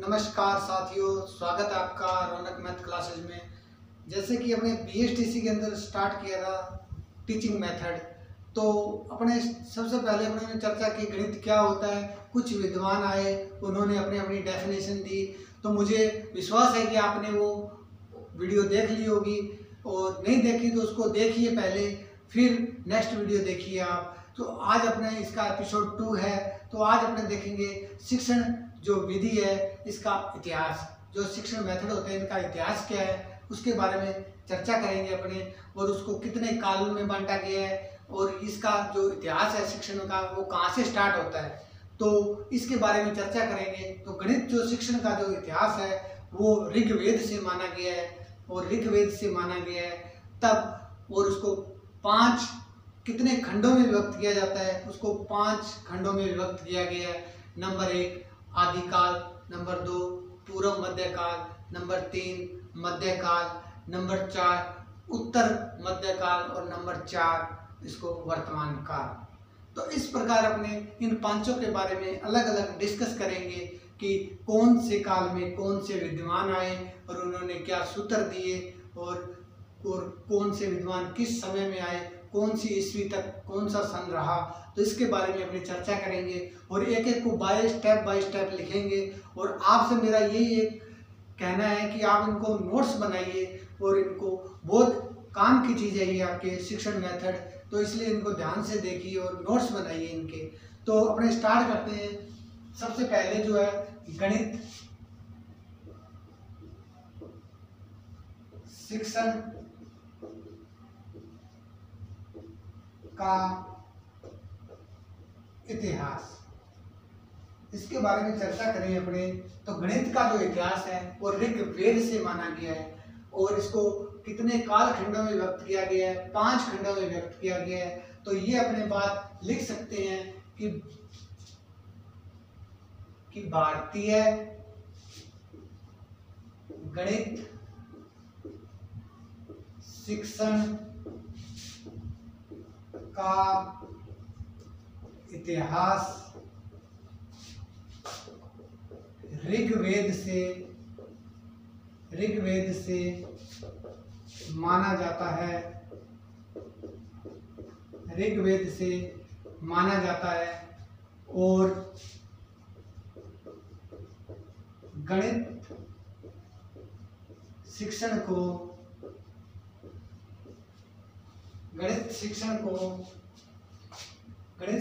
नमस्कार साथियों, स्वागत है आपका रौनक मैथ क्लासेज में। जैसे कि अपने बीएसटीसी के अंदर स्टार्ट किया था टीचिंग मेथड, तो अपने सबसे पहले अपने चर्चा की गणित क्या होता है। कुछ विद्वान आए, उन्होंने अपनी अपनी डेफिनेशन दी, तो मुझे विश्वास है कि आपने वो वीडियो देख ली होगी, और नहीं देखी तो उसको देखिए पहले, फिर नेक्स्ट वीडियो देखिए आप। तो आज अपने इसका एपिसोड 2 है। तो आज अपने देखेंगे शिक्षण जो विधि है, इसका इतिहास, जो शिक्षण मेथड होते हैं इनका इतिहास क्या है, उसके बारे में चर्चा करेंगे अपने, और उसको कितने काल में बांटा गया है, और इसका जो इतिहास है शिक्षण का वो कहाँ से स्टार्ट होता है, तो इसके बारे में चर्चा करेंगे। तो गणित जो शिक्षण का जो इतिहास है वो ऋग्वेद से माना गया है, और ऋग्वेद से माना गया है तब, और उसको 5 कितने खंडों में विभक्त किया जाता है, उसको 5 खंडों में विभक्त किया गया है। नंबर 1 आदिकाल, नंबर 2 पूर्व मध्यकाल, नंबर 3 मध्यकाल, नंबर 4 उत्तर मध्यकाल, और नंबर 4 इसको वर्तमान काल। तो इस प्रकार अपने इन पांचों के बारे में अलग अलग डिस्कस करेंगे कि कौन से काल में कौन से विद्वान आए और उन्होंने क्या सूत्र दिए, और कौन से विद्वान किस समय में आए, कौन सी ईस्वी तक कौन सा सन रहा। तो इसके बारे में अपनी चर्चा करेंगे, और एक एक को बाय स्टेप लिखेंगे। और आपसे मेरा यही एक कहना है कि आप इनको नोट्स बनाइए, और इनको बहुत काम की चीज़ है ये आपके शिक्षण मेथड, तो इसलिए इनको ध्यान से देखिए और नोट्स बनाइए इनके। तो अपने स्टार्ट करते हैं। सबसे पहले जो है गणित शिक्षण का इतिहास, इसके बारे में चर्चा करें अपने। तो गणित का जो इतिहास है वो ऋग्वेद से माना गया है, और इसको कितने काल खंडों में व्यक्त किया गया है, 5 खंडों में व्यक्त किया गया है। तो ये अपने बात लिख सकते हैं कि भारतीय गणित शिक्षण का इतिहास ऋग्वेद से माना जाता है, ऋग्वेद से माना जाता है। और गणित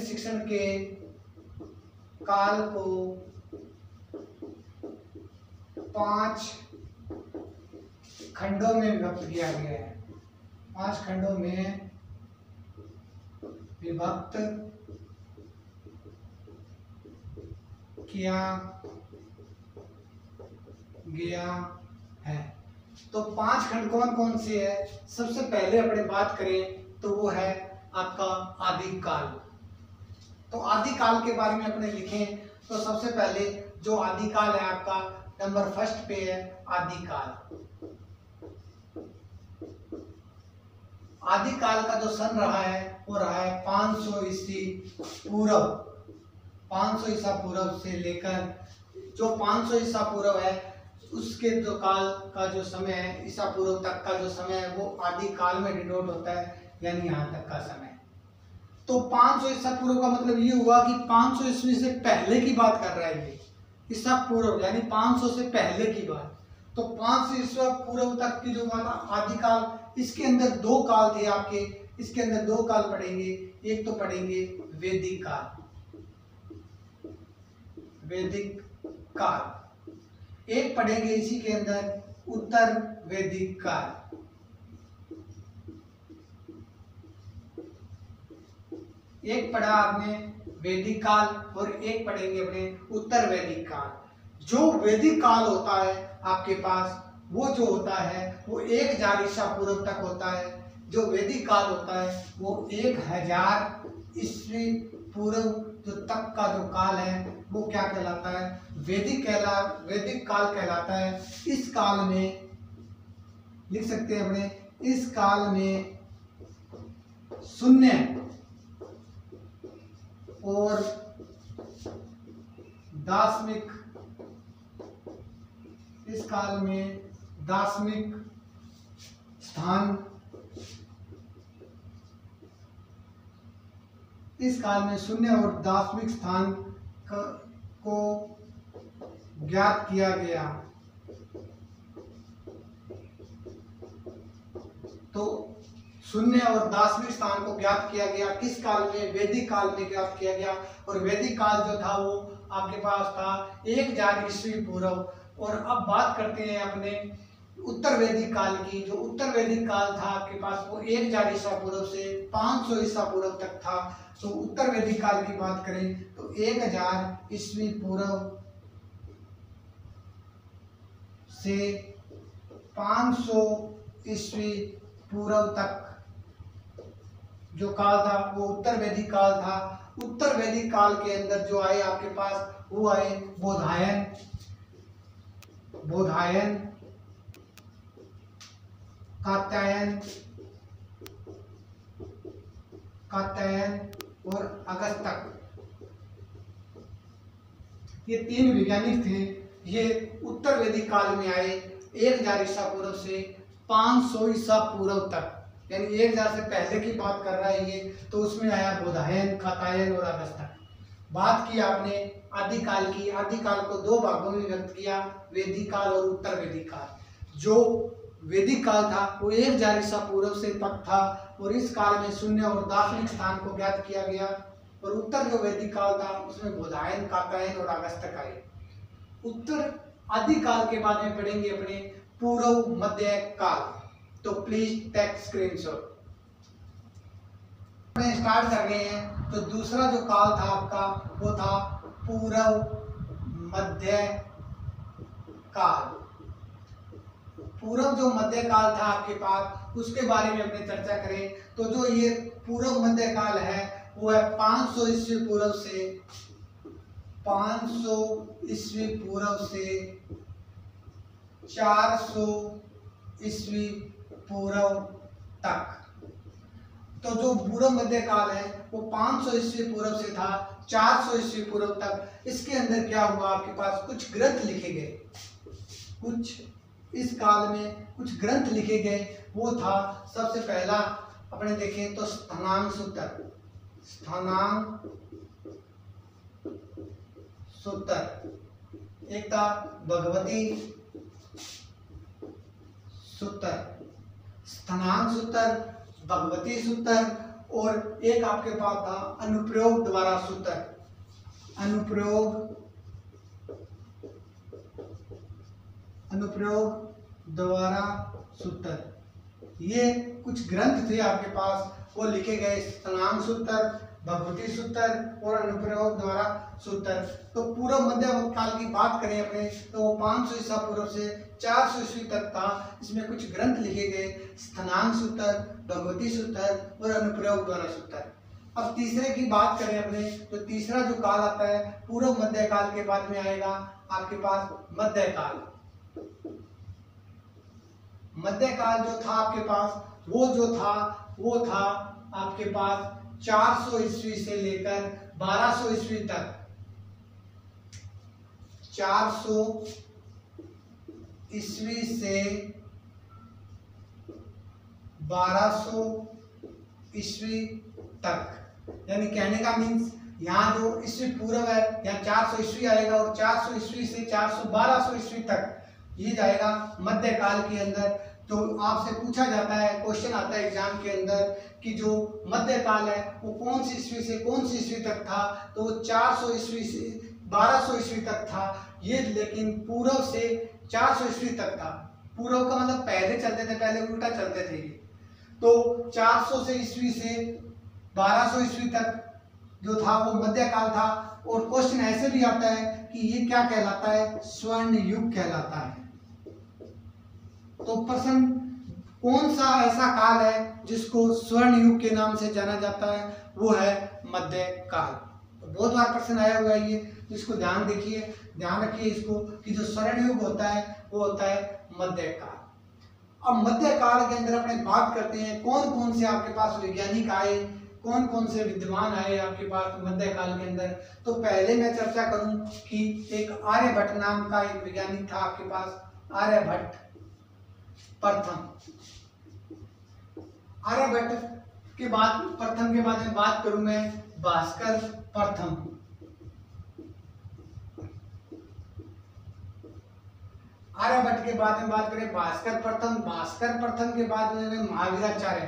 शिक्षण के काल को 5 खंडों में विभक्त किया गया है, 5 खंडों में विभक्त किया गया है। तो 5 खंड कौन कौन से है। सबसे पहले अपने बात करें तो वो है आपका आदिकाल। तो आदिकाल के बारे में अपने लिखें तो सबसे पहले जो आदिकाल है आपका नंबर 1 पे है आदिकाल। आदिकाल का जो सन रहा है वो रहा है 500 ईस्वी पूर्व, 500 ईसा पूर्व से लेकर, जो 500 ईसा पूर्व है उसके जो काल का जो समय है, ईसा पूर्व तक का जो समय है वो आदिकाल में डिनोट होता है, यानी यहाँ तक का समय। तो 500 ईसा पूर्व का मतलब ये हुआ कि 500 ईस्वी से पहले की बात कर रहा है ये, ईसा पूर्व यानी 500 से पहले की बात। तो 500 ईसा पूर्व तक की जो बात आदिकाल, इसके अंदर 2 काल थे आपके, इसके अंदर 2 काल पढ़ेंगे। एक तो पढ़ेंगे वैदिक काल, एक पढ़ेंगे इसी के अंदर उत्तर वैदिक काल। एक पढ़ा आपने वैदिक काल, और एक पढ़ेंगे अपने उत्तर वैदिक काल। जो वैदिक काल होता है आपके पास, वो जो होता है वो 1000 ईसा पूर्व तक होता है। जो वैदिक काल होता है वो 1000 ईस्वी पूर्व जो तक का जो काल है वो क्या कहलाता है, वैदिक काल कहलाता है। इस काल में लिख सकते हैं अपने, इस काल में शून्य और दार्शनिक इस काल में दार्शनिक स्थान, इस काल में शून्य और दार्शनिक स्थान को ज्ञात किया गया। तो शून्य और दार्शनिक स्थान को ज्ञात किया गया किस काल में? वैदिक काल में ज्ञात किया गया। और वैदिक काल जो था वो आपके पास था 1000 ईस्वी पूर्व। और अब बात करते हैं अपने उत्तर वैदिक काल की। जो उत्तर वैदिक काल था आपके पास वो 1000 ईसा पूर्व से 500 ईसा पूर्व तक था। तो उत्तर वैदिक काल की बात करें तो 1000 ईस्वी पूर्व से 500 ईस्वी पूर्व तक जो काल था वो उत्तर वैदिक काल था। उत्तर वैदिक काल के अंदर जो आए आपके पास वो आए बौधायन, कात्यायन और अगस्त्य। ये 3 वैज्ञानिक थे। ये उत्तर वैदिक काल में आए 1000 ईसा पूर्व से 500 ईसा पूर्व तक, यानी 1000 से पहले की बात कर रहा है ये। तो उसमें आया बौधायन, कात्यायन और अगस्त्य। बात की आपने आदिकाल की। आदिकाल को 2 भागों में व्यक्त किया, वैदिक काल और उत्तर वैदिक काल। जो वैदिक काल था वो 1000 ईसा पूर्व से तक था और इस काल में शून्य और दार्शनिक स्थान को ज्ञात किया गया। और उत्तर जो वैदिक काल था उसमें बौधायन, कात्यायन और अगस्त्य आए। उत्तर आदिकाल के बाद में पढ़ेंगे अपने पूर्व मध्य काल। तो प्लीज टेक स्क्रीनशॉट। स्टार्ट कर रहे हैं। तो दूसरा जो काल था आपका वो था पूर्व मध्य काल। पूर्व जो मध्य काल था आपके पास उसके बारे में अपने चर्चा करें। तो जो ये पूर्व मध्य काल है वो है 500 ईस्वी पूर्व से 400 ईस्वी पूर्व तक। तो जो पूर्व मध्य काल है वो 500 ईस्वी पूर्व से था 400 ईस्वी पूर्व तक। इसके अंदर क्या हुआ आपके पास कुछ ग्रंथ लिखे गए। इस काल में कुछ ग्रंथ लिखे गए। वो था सबसे पहला अपने देखें तो स्थानांग सूत्र, एक था भगवती सूत्र, स्थानांग सूत्र, भगवती सूत्र और एक आपके पास था अनुप्रयोग द्वारा सूत्र। अनुप्रयोग द्वारा सूत्र, ये कुछ ग्रंथ थे आपके पास वो लिखे गए। स्थानांग सूत्र, भगवती सूत्र और अनुप्रयोग द्वारा सूत्र। तो पूर्व मध्य काल की बात करें अपने तो वो 500 ईसा पूर्व से 400 ईस्वी तक था। इसमें कुछ ग्रंथ लिखे गए, स्थानांग सूत्र, भगवती सूत्र और अनुप्रयोग द्वारा सूत्र। अब तीसरे की बात करें अपने तो तीसरा जो काल आता है पूर्व मध्य काल के बाद में आएगा आपके पास मध्यकाल। मध्यकाल जो था आपके पास वो था आपके पास 400 ईस्वी से लेकर 1200 ईस्वी तक। 400 ईस्वी से 1200 ईस्वी तक, यानी कहने का मीन्स यहाँ जो ईस्वी पूर्व है यहाँ 400 ईस्वी आएगा और 400 ईस्वी से 1200 ईस्वी तक ये जाएगा मध्यकाल के अंदर। तो आपसे पूछा जाता है, क्वेश्चन आता है एग्जाम के अंदर कि जो मध्यकाल है वो कौन सी ईस्वी से कौन सी ईस्वी तक था। तो वो 400 ईस्वी से 1200 ईस्वी तक था ये, लेकिन पूर्व से 400 ईस्वी तक था। पूर्व का मतलब पहले चलते थे, पहले उल्टा चलते थे। तो 400 से ईस्वी से 1200 ईस्वी तक जो था वो मध्यकाल था। और क्वेश्चन ऐसे भी आता है कि ये क्या कहलाता है, स्वर्ण युग कहलाता है। तो प्रश्न कौन सा ऐसा काल है जिसको स्वर्ण युग के नाम से जाना जाता है, वो है मध्यकाल। तो बहुत बार प्रश्न आया हुआ है ये, तो इसको ध्यान रखिए इसको कि जो स्वर्ण युग होता है वो होता है मध्यकाल। अब मध्यकाल के अंदर अपने बात करते हैं कौन कौन से आपके पास वैज्ञानिक आए, कौन कौन से विद्वान आए आपके पास मध्यकाल के अंदर। तो पहले मैं चर्चा करूं कि एक आर्यभट्ट नाम का एक वैज्ञानिक था आपके पास, आर्यभट्ट प्रथम। आर्यभट्ट के बाद प्रथम के बारे में बात करूं मैं, भास्कर प्रथम। आर्यभट्ट के बाद में बात करें भास्कर प्रथम। भास्कर प्रथम के बाद में महावीराचार्य,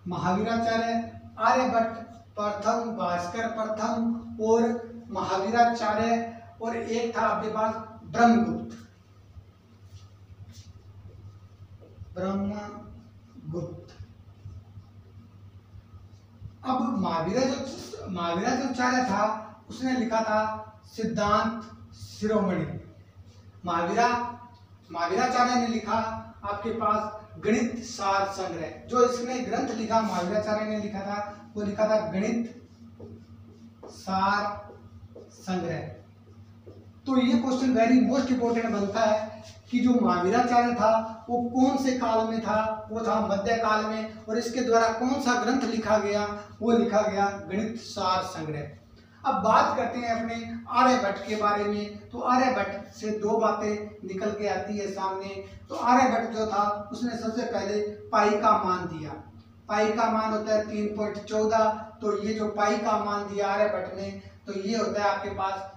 महावीराचार्य, आर्यभट्ट प्रथम, भास्कर प्रथम और महावीराचार्य, और एक था आपके पास ब्रह्मगुप्त। अब महावीराचार्य था, उसने लिखा था सिद्धांत शिरोमणि। महावीराचार्य ने लिखा आपके पास गणित सार संग्रह। जो इसने ग्रंथ लिखा महावीराचार्य ने लिखा था, वो लिखा था गणित सार संग्रह। तो ये क्वेश्चन वेरी मोस्ट इंपोर्टेंट बनता है कि जो महावीराचार्य था वो कौन से काल में था, वो था मध्य काल में, और इसके द्वारा कौन सा ग्रंथ लिखा गया, वो लिखा गया गणित सार संग्रह। अब बात करते हैं अपने आर्यभट्ट के बारे में। तो आर्यभट्ट से दो बातें निकल के आती है सामने। तो आर्यभट्ट जो था उसने सबसे पहले पाई का मान दिया। पाई का मान होता है 3.14। तो ये जो पाई का मान दिया आर्यभट्ट ने, तो ये होता है आपके पास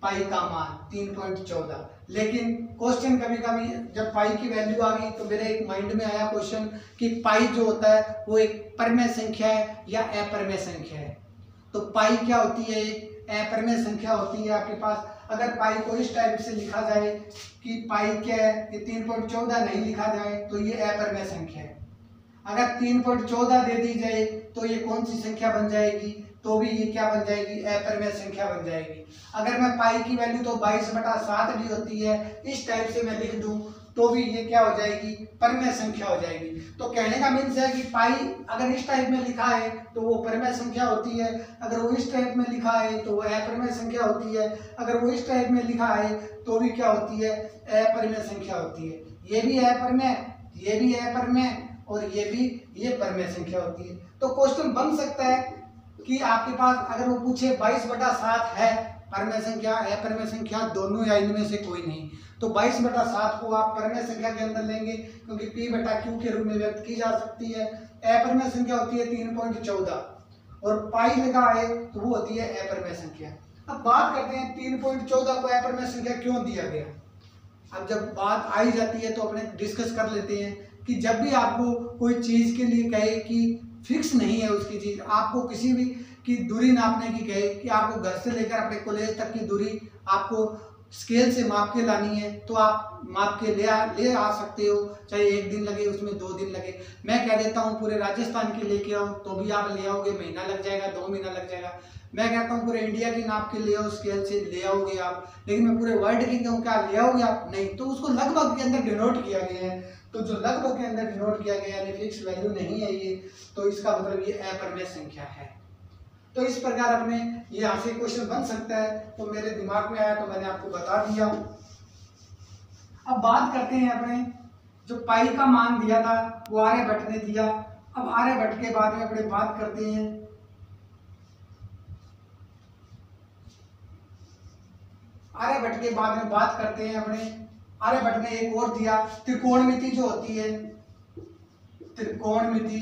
पाई का मान 3.14। लेकिन क्वेश्चन कभी कभी जब पाई की वैल्यू आ गई तो मेरे एक माइंड में आया क्वेश्चन कि पाई जो होता है वो एक परमेय संख्या है या अपरमेय संख्या है। तो पाई क्या होती है, एक अपरमेय संख्या होती है आपके पास। अगर पाई को इस टाइप से लिखा जाए कि पाई क्या है, ये 3.14 नहीं लिखा जाए तो ये अपरमेय संख्या है। अगर 3.14 दे दी जाए तो ये कौन सी संख्या बन जाएगी, तो भी ये क्या बन जाएगी, अपरमेय संख्या बन जाएगी। अगर मैं पाई की वैल्यू तो 22/7 भी होती है, इस टाइप से मैं लिख दूं तो भी ये क्या हो जाएगी, परमेय संख्या हो जाएगी। तो कहने का मीन्स है कि पाई अगर इस टाइप में लिखा है तो वो परमेय संख्या होती है, अगर वो इस टाइप में लिखा है तो वो अपरमेय संख्या होती है, अगर वो इस टाइप में लिखा है तो भी क्या होती है, अपरमेय संख्या होती है। ये भी अपरमेय, ये भी अपरमेय, और ये परमेय संख्या होती है। तो क्वेश्चन बन सकता है कि आपके पास अगर वो पूछे 22/7 है परमेय संख्या अपरमेय संख्या दोनों या इनमें से कोई नहीं, तो 22/7 को आप परमेय संख्या के अंदर लेंगे, क्योंकि P/Q के रूप में व्यक्त की जा सकती है। अपरमेय संख्या होती है 3.14 और पाई लगा है तो वो होती है अपरमेय संख्या। अब बात करते हैं 3.14 को अपरमेय संख्या क्यों दिया गया। अब जब बात आई जाती है तो अपने डिस्कस कर लेते हैं कि जब भी आपको कोई चीज के लिए कहे कि फिक्स नहीं है उसकी चीज, आपको किसी भी की दूरी नापने की कहे कि आपको घर से लेकर अपने कॉलेज तक की दूरी आपको स्केल से माप के लानी है, तो आप माप के ले आ सकते हो, चाहे 1 दिन लगे उसमें 2 दिन लगे। मैं कह देता हूँ पूरे राजस्थान की लेके आओ तो भी आप ले आओगे, महीना लग जाएगा, 2 महीना लग जाएगा। मैं कहता हूँ पूरे इंडिया की नाप के ले आओ, स्केल से ले आओगे आप, लेकिन मैं पूरे वर्ल्ड की कहूँ क्या ले आओगे आप, नहीं। तो उसको लगभग के अंदर डिनोट किया गया है। तो जो लगभग के अंदर डिनोट किया गया है, फिक्स वैल्यू नहीं है ये, तो इसका मतलब ये अपरमेय संख्या है। तो इस प्रकार अपने ये यहाँ से क्वेश्चन बन सकता है, तो मेरे दिमाग में आया तो मैंने आपको बता दिया। अब बात करते हैं अपने जो पाई का मान दिया था वो आर्यभट्ट ने दिया। अब आर्यभट्ट के बाद में अपने बात करते हैं आर्यभट्ट के बाद में बात करते हैं अपने आर्यभट्ट ने एक और दिया, त्रिकोणमिति जो होती है, त्रिकोणमिति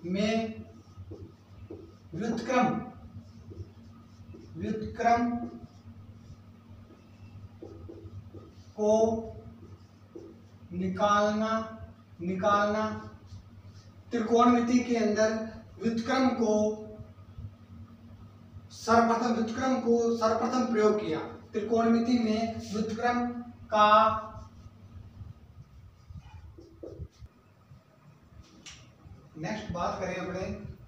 में व्युत्क्रम को निकालना। त्रिकोणमिति के अंदर व्युत्क्रम को सर्वप्रथम प्रयोग किया। त्रिकोणमिति में व्युत्क्रम का नेक्स्ट बात करें अपने,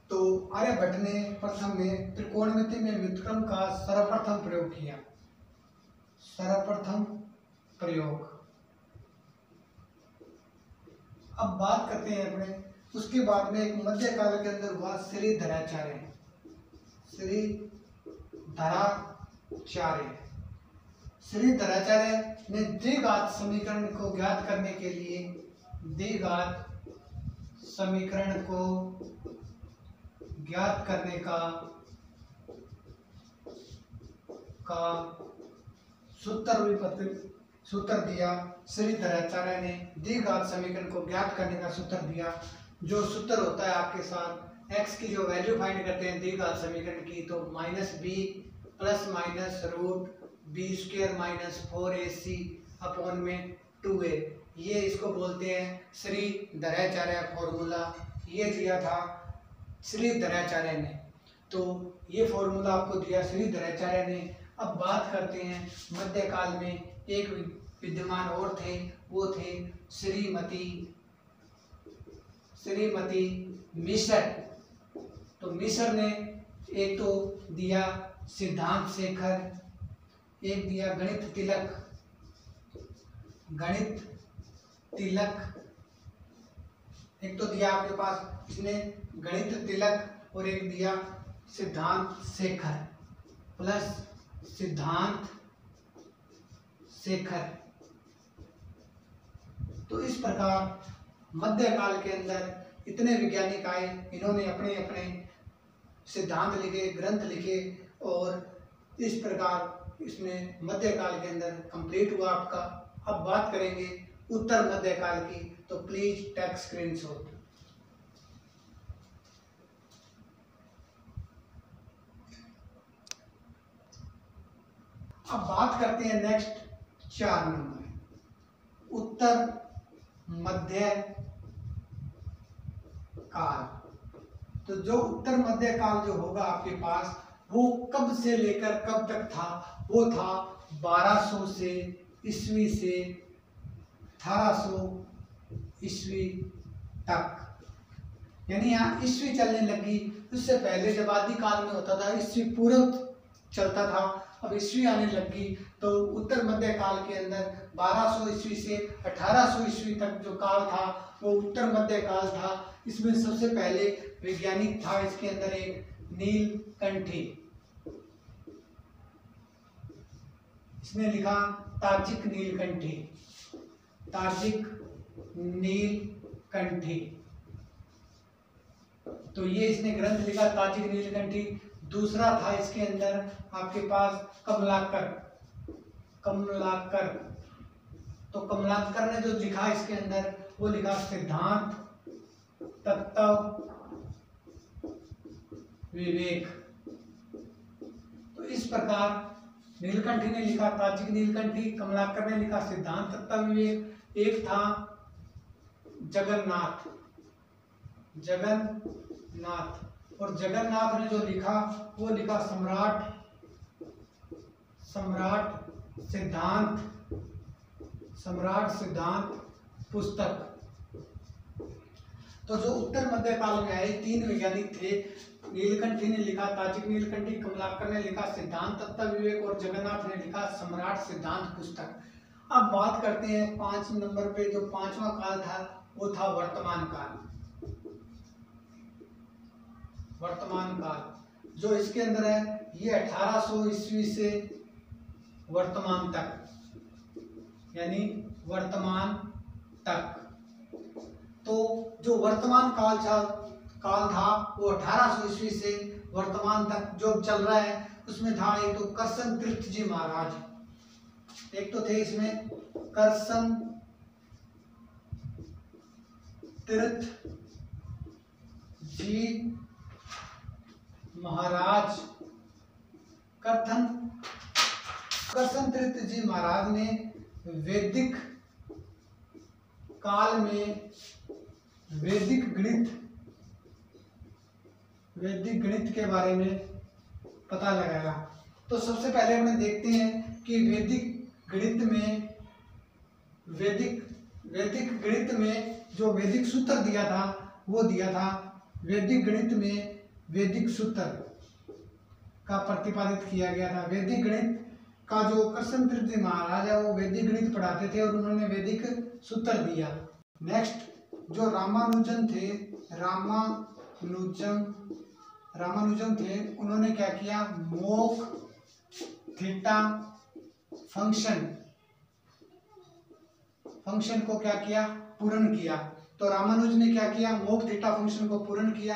तो आर्यभट्ट ने प्रथम में त्रिकोणमिति में व्युत्क्रम का सर्वप्रथम प्रयोग किया। सर्वप्रथम प्रयोग। अब बात करते हैं अपने उसके बाद में एक मध्यकाल के अंदर हुआ श्रीधराचार्य। श्रीधराचार्य ने द्विघात समीकरण को ज्ञात करने के लिए द्विघात समीकरण को ज्ञात करने का सूत्र दिया। श्रीधराचार्य ने द्विघात समीकरण को ज्ञात करने का सूत्र दिया। जो सूत्र होता है आपके साथ x की जो वैल्यू फाइंड करते हैं द्विघात समीकरण की, तो -b plus minus root b square minus 4ac upon में 2a, ये इसको बोलते हैं श्रीधराचार्य फॉर्मूला। ये दिया था श्रीधराचार्य ने, तो ये फॉर्मूला आपको दिया श्रीधराचार्य ने। अब बात करते हैं मध्यकाल में एक विद्यमान और थे, वो थे श्रीमती मिसर। तो मिसर ने एक तो दिया सिद्धांत शेखर, एक दिया गणित तिलक, एक तो दिया आपके पास इसने गणित तिलक और एक दिया सिद्धांत शेखर प्लस सिद्धांत शेखर। तो इस प्रकार मध्यकाल के अंदर इतने वैज्ञानिक आए, इन्होंने अपने अपने सिद्धांत लिखे, ग्रंथ लिखे, और इस प्रकार इसमें मध्यकाल के अंदर कंप्लीट हुआ आपका। अब बात करेंगे उत्तर मध्यकाल की, तो प्लीज टेक स्क्रीनशॉट। अब बात करते हैं नेक्स्ट 4 नंबर, उत्तर मध्य काल। तो जो उत्तर मध्य काल जो होगा आपके पास, वो कब से लेकर कब तक था? वो था 1200 से ईस्वी से 1800 ईस्वी तक। यानी यहाँ ईस्वी चलने लगी। उससे पहले जब आदि काल में होता था ईस्वी पूर्व चलता था, अब ईस्वी आने लगी। तो उत्तर मध्य काल के अंदर 1200 ईस्वी से 1800 ईस्वी तक जो काल था वो उत्तर मध्य काल था। इसमें सबसे पहले वैज्ञानिक था इसके अंदर एक नीलकंठी, इसने लिखा ताजिक नीलकंठी। तो ये इसने ग्रंथ लिखा ताजिक नीलकंठी। दूसरा था इसके अंदर आपके पास कमलाकर। तो कमलाकर ने जो लिखा इसके अंदर, वो लिखा सिद्धांत तत्व विवेक। तो इस प्रकार नीलकंठी ने लिखा ताजिक नीलकंठी, कमलाकर ने लिखा सिद्धांत तत्व विवेक। एक था जगन्नाथ, और जगन्नाथ ने जो लिखा वो लिखा सम्राट सिद्धांत पुस्तक। तो जो उत्तर मध्य काल में आए 3 वैज्ञानिक थे, नीलकंठी ने लिखा ताजिक नीलकंठी, कमलाकर ने लिखा सिद्धांत तत्व विवेक और जगन्नाथ ने लिखा सम्राट सिद्धांत पुस्तक। अब बात करते हैं 5 नंबर पे, जो 5वां काल था वो था वर्तमान काल। जो इसके अंदर है ये 1800 ईस्वी से वर्तमान तक, यानी वर्तमान तक। तो जो वर्तमान काल था वो 1800 ईस्वी से वर्तमान तक जो चल रहा है, उसमें था एक तो करसन तीर्थ जी महाराज, एक तो थे इसमें करसन तीर्थ जी महाराज। करसन तीर्थ जी महाराज ने वैदिक काल में वैदिक गणित के बारे में पता लगाया। तो सबसे पहले हम देखते हैं कि वैदिक गणित में जो वैदिक सूत्र दिया था, वो दिया था वैदिक गणित में वैदिक सूत्र का प्रतिपादित किया गया था। वैदिक गणित का जो करसन तीर्थ जी महाराज है वो वैदिक गणित पढ़ाते थे और उन्होंने वैदिक सूत्र दिया। नेक्स्ट जो रामानुजन थे, उन्होंने क्या किया, मोक थीटा फंक्शन को क्या किया, पूर्ण किया। तो रामानुज ने क्या किया, मोक थीटा फंक्शन को पूर्ण किया।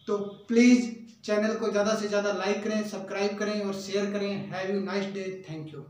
तो प्लीज़ चैनल को ज़्यादा से ज़्यादा लाइक करें, सब्सक्राइब करें और शेयर करें। Have you nice day. Thank you.